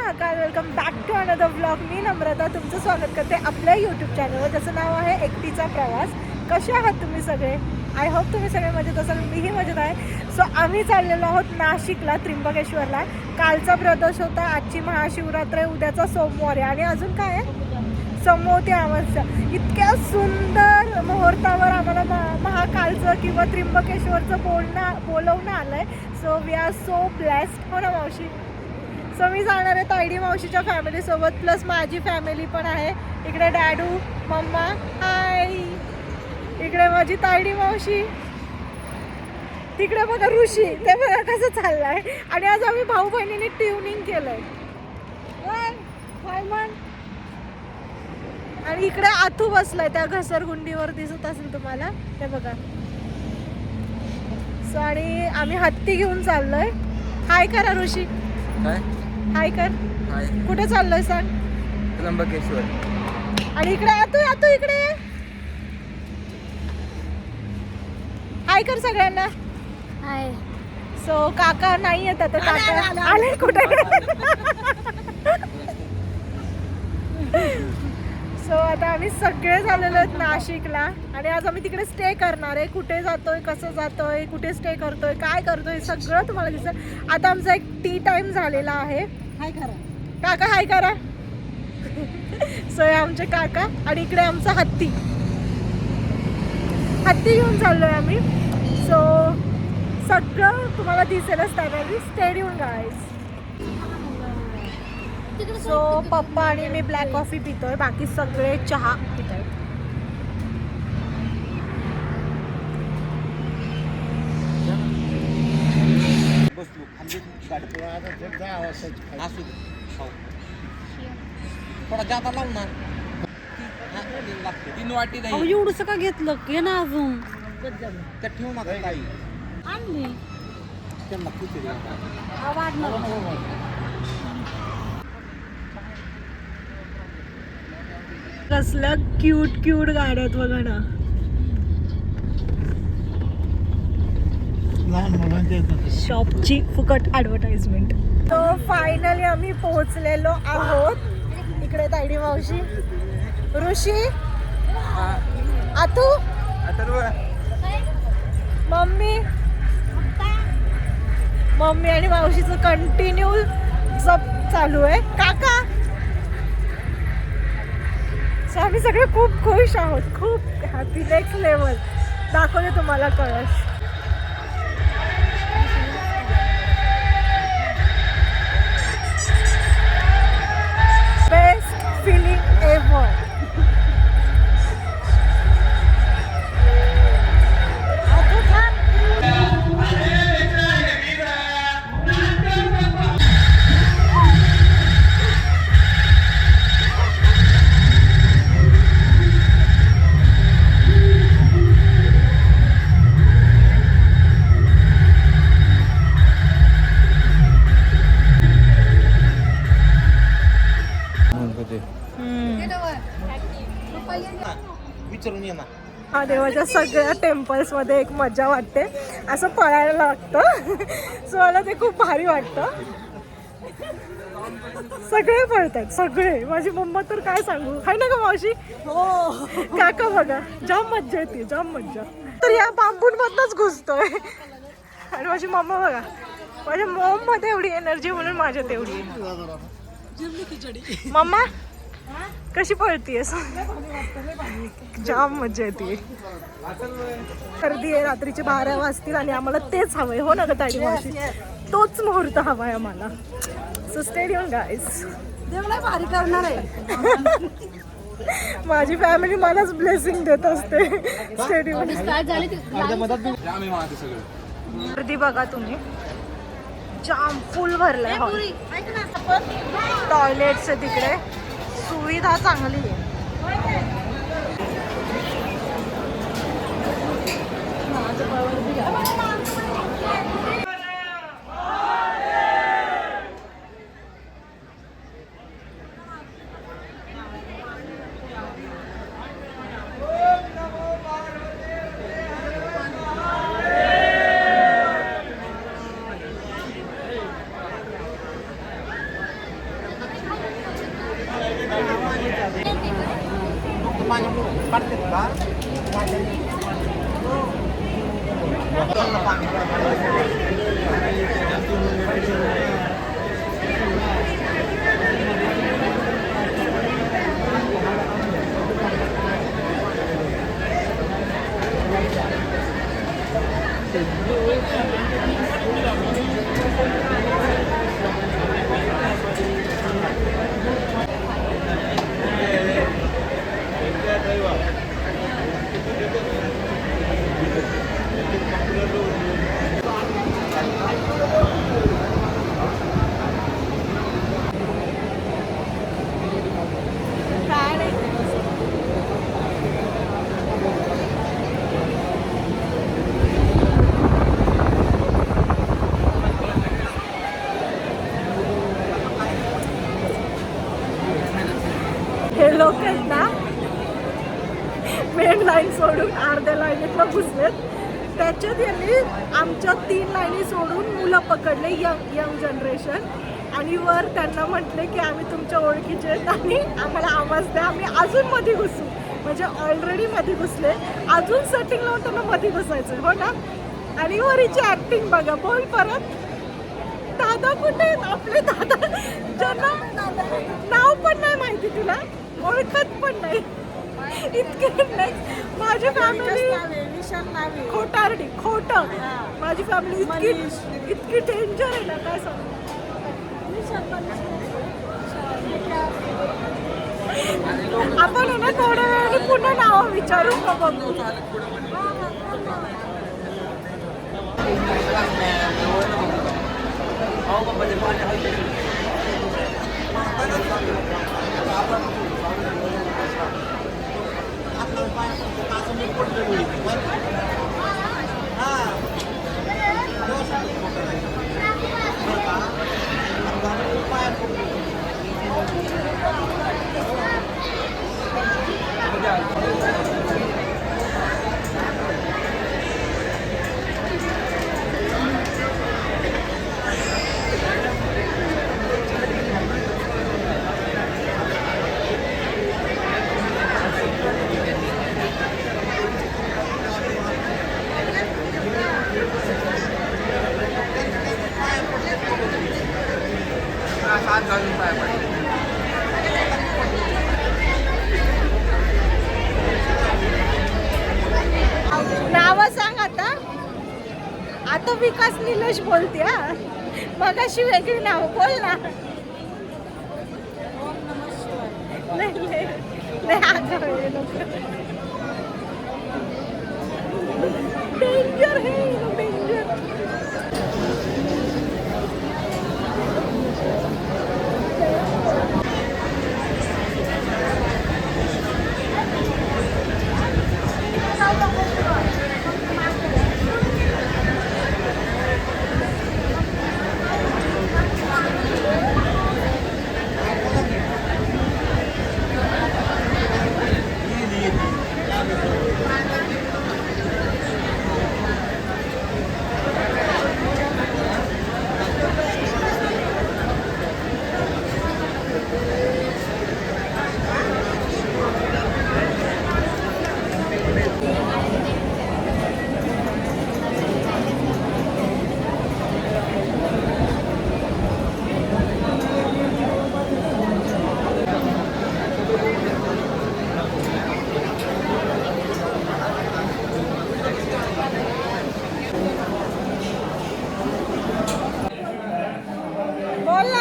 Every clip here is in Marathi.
Mahakal, welcome back to another vlog. मी नम्रता तुमचं स्वागत करते आपल्या यूट्यूब चॅनलवर, ज्याचं नाव आहे एकटीचा प्रवास. कसे आहात तुम्ही सगळे? आय होप तुम्ही सगळे मजेत असाल. मीही मजेत आहे. सो आम्ही चाललेलो आहोत नाशिकला, त्र्यंबकेश्वरला. कालचा प्रदोष होता, आजची महाशिवरात्र आहे, उद्याचा सोमवार आहे आणि अजून काय आहे, समोती अमावस्या. इतक्या सुंदर मुहूर्तावर आम्हाला महाकालचं किंवा त्र्यंबकेश्वरचं बोलवणं आलं आहे. So we are so blessed. हो ना मावशी? सो मी जाणार आहे तायडी मावशीच्या फॅमिलीसोबत, प्लस माझी फॅमिली पण आहे. इकडे डॅडू, मम्मा, हाय. इकडे माझी तायडी मावशी, तिकडे बघा ऋषी, ते बघा कसं चाललंय. आणि आज आम्ही भाऊ बहिणीने ट्युनिंग केलंय. आणि इकडे आतू बसलाय त्या घसरगुंडीवर, दिसत असेल तुम्हाला, ते बघा. सो आणि आम्ही हत्ती घेऊन चाललोय. हाय करा ऋषी, हाय कर. कुठे चाललोय सांग? त्र्यंबकेश्वर. आणि इकडे आतू इकडे हाय कर सगळ्यांना. हाय. सो काका नाही येत आता, काका आले कुठे? सो आता आम्ही सगळे झालेलो आहेत नाशिकला आणि आज आम्ही तिकडे स्टे करणार आहे. कुठे जातोय, कसं जातोय, कुठे स्टे करतोय, काय करतोय, सगळं तुम्हाला दिसेल. आता आमचा एक टी टाइम झालेला आहे. हाय करा काका, हाय करा. सो हे आमचे काका आणि इकडे आमचा हत्ती घेऊन चाललोय आम्ही. सो सगळं तुम्हाला दिसेलच त्यावेळी. Stay tune guys. सो पप्पा आणि मी ब्लॅक कॉफी पितोय, बाकी सगळे चहा पितोय. थोडा जाता लावू ना. तीन वाटी नाही एवढंच का घेतलं? घे ना अजून. तर ठेवू नका काही. आणली त्यांना किती कसल्या क्यूट गाड्या आहेत बघा ना. शॉपची फुकट ॲडव्हर्टाइजमेंट. तो फायनली आम्ही पोहोचलेलो आहोत. इकडे तायडी मावशी, ऋषी, आतू, मम्मी आणि मावशीचं कंटिन्यू जप चालू आहे. काका. सो आम्ही सगळे खूप खुश आहोत, खूप हॅपी. नेक्स्ट लेवल दाखवते तुम्हाला कळस. Best feeling ever. विचारून ये ना. हा, देवाच्या सगळ्या टेम्पल्स मध्ये एक मजा वाटते, असं पळायला लागतं. सो मला ते खूप भारी वाटतं. सगळे पळतात, सगळे. माझी मम्मा तर काय सांगू, हाय ना का मावशी? हो. काका बघा, जाम मज्जा येते, जाम मज्जा. तर या बांबूंमधनच घुसतोय. आणि माझी मम्मा बघा, माझ्या मॉम मध्ये एवढी एनर्जी म्हणून माझ्यात एवढी. मम्मा कशी पळतीयस? जाम मजा येते. गर्दी आहे, रात्रीचे 12 वाजतील आणि आम्हाला तेच हवंय. हो ना ग ताडी मावशी? तोच मुहूर्त हवाय आम्हाला. So stay tune guys. देवला भारी करणार आहे. माझी फॅमिली मलाच ब्लेसिंग देत असते. Stay tune. गर्दी बघा तुम्ही, जाम फुल भरलाय हॉल. टॉयलेट्स आहे तिकडे, सुविधा चांगली आहे. पूर्ण घुसलेत. त्याच्यात यांनी आमच्या 3 लाईनी सोडून मुलं पकडले, यंग जनरेशन, आणि वर त्यांना म्हटले की आम्ही तुमच्या ओळखीचे आहेत आणि आम्हाला आवाज द्या, आम्ही अजून मध्ये घुसू. म्हणजे ऑलरेडी मध्ये घुसले, अजून सेटिंग लावून त्यांना मध्ये घुसायचं, हो ना. आणि वरीची ऍक्टिंग बघा. बोल परत. दादा कुठे आहेत आपले दादा, ज्यांना नाव पण नाही माहिती, तुला ओळखत पण नाही. इतके नेक्स्ट. माझी फॅमिली खोटारडी, खोटं. माझी फॅमिली इतकी डेंजर आहे ना, काय सांगू. आपण आहे ना थोड्या वेळाने पुन्हा नाव विचारू का बघू. नाव सांग आता. आता विकास निलेश बोलते. हा, मग अशी वेगळी नाव बोल ना. डेंजर है, डेंजर.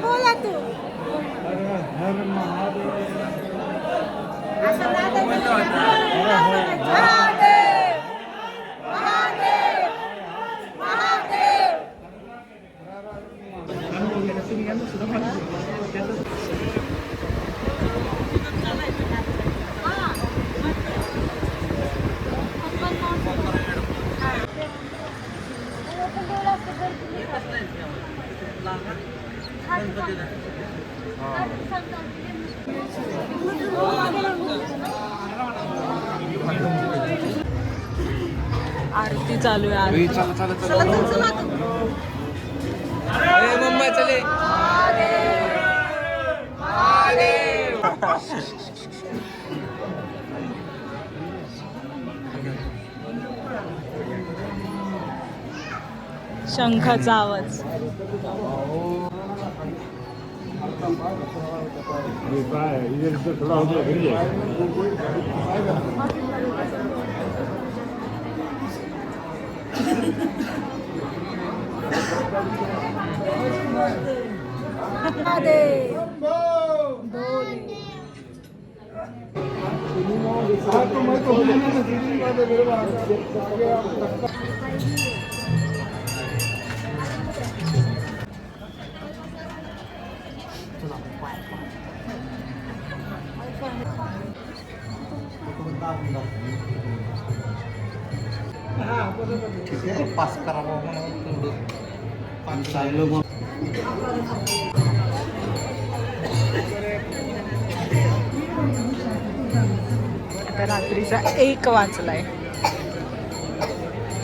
बोला तू. असं महादेव, महादेव, महादेव. आरती चालू आहे. मुंबई चले. शंखाचा आवाज. ठीक आहे, पास करावं म्हणून तेवढं आता रात्रीचा 1 वाजलाय.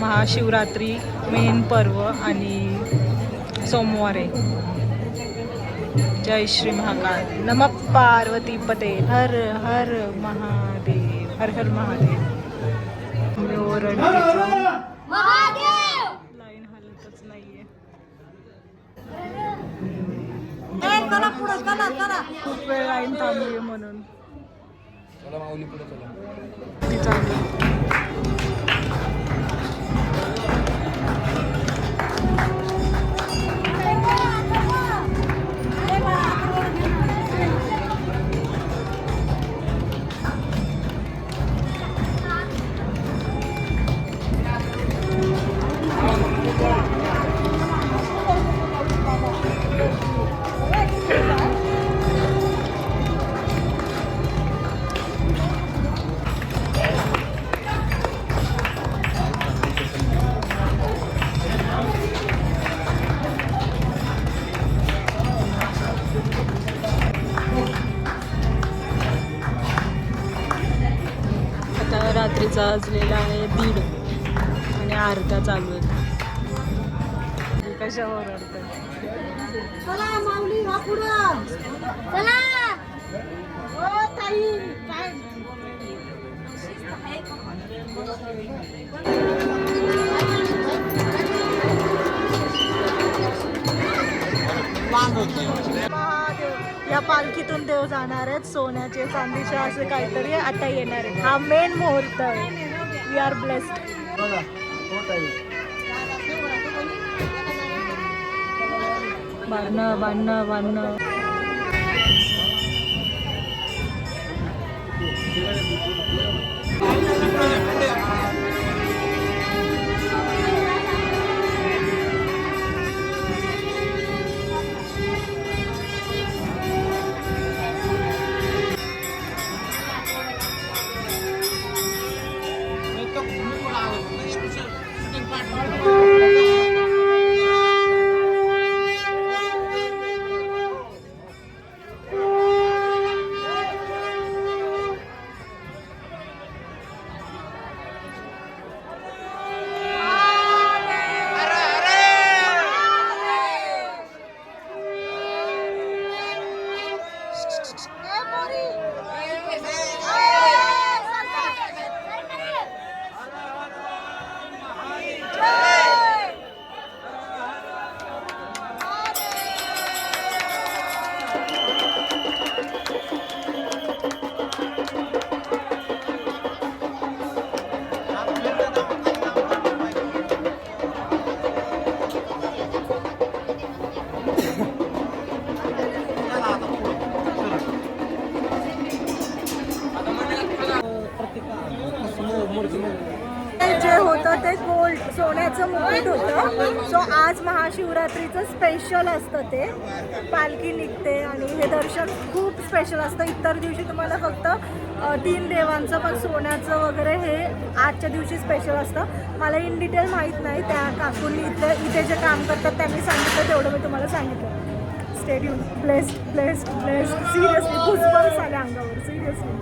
महाशिवरात्री मेन पर्व आणि सोमवार आहे. जय श्री महाकाल. नम पार्वती पते. हर हर महादेव. हर हर महादेव. लाईन हालतच नाहीये. खूप वेळ लाईन थांबली म्हणून चला माऊली पुढे चला. ती चालू. रात्रीचा वाजलेला आहे 1:30 आणि आरत्या चालू आहेत. कशावर चला माऊली वा पुढं. चला ओ ताई काय महादेव. या पालखीतून देव जाणार आहेत. सोन्याचे चांदीचे असे काहीतरी आता येणार आहे. हा मेन मुहूर्त आहे. We are blessed. बांधणं बांधणं बांधणं. जे होतं ते गोल्ड सोन्याचं मुकुट होतं. सो आज महाशिवरात्रीचं स्पेशल असतं. ते पालखी निघते आणि हे दर्शन खूप स्पेशल असतं. इतर दिवशी तुम्हाला फक्त 3 देवांचं पण सोन्याचं वगैरे हे आजच्या दिवशी स्पेशल असतं. मला इन डिटेल माहीत नाही. त्या काकूंनी इथे जे काम करतात त्यांनी सांगितलं तेवढं मी तुम्हाला सांगितलं. Stadium blessed blessed blessed. Seriously goosebumps आले अंगावर. सिरियसली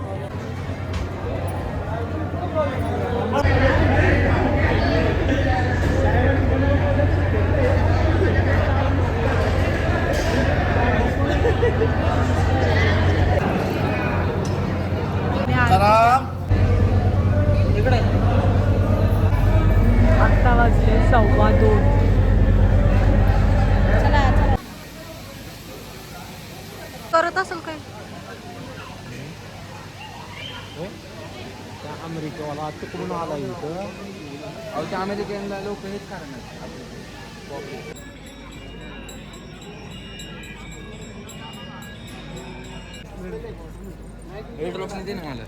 आत्ता वाजले 2:15. करत असेल काही. अमेरिकेवाला तिकडून आला इथं. अहो त्या अमेरिकेला लोक हेच कारण दे ना मला.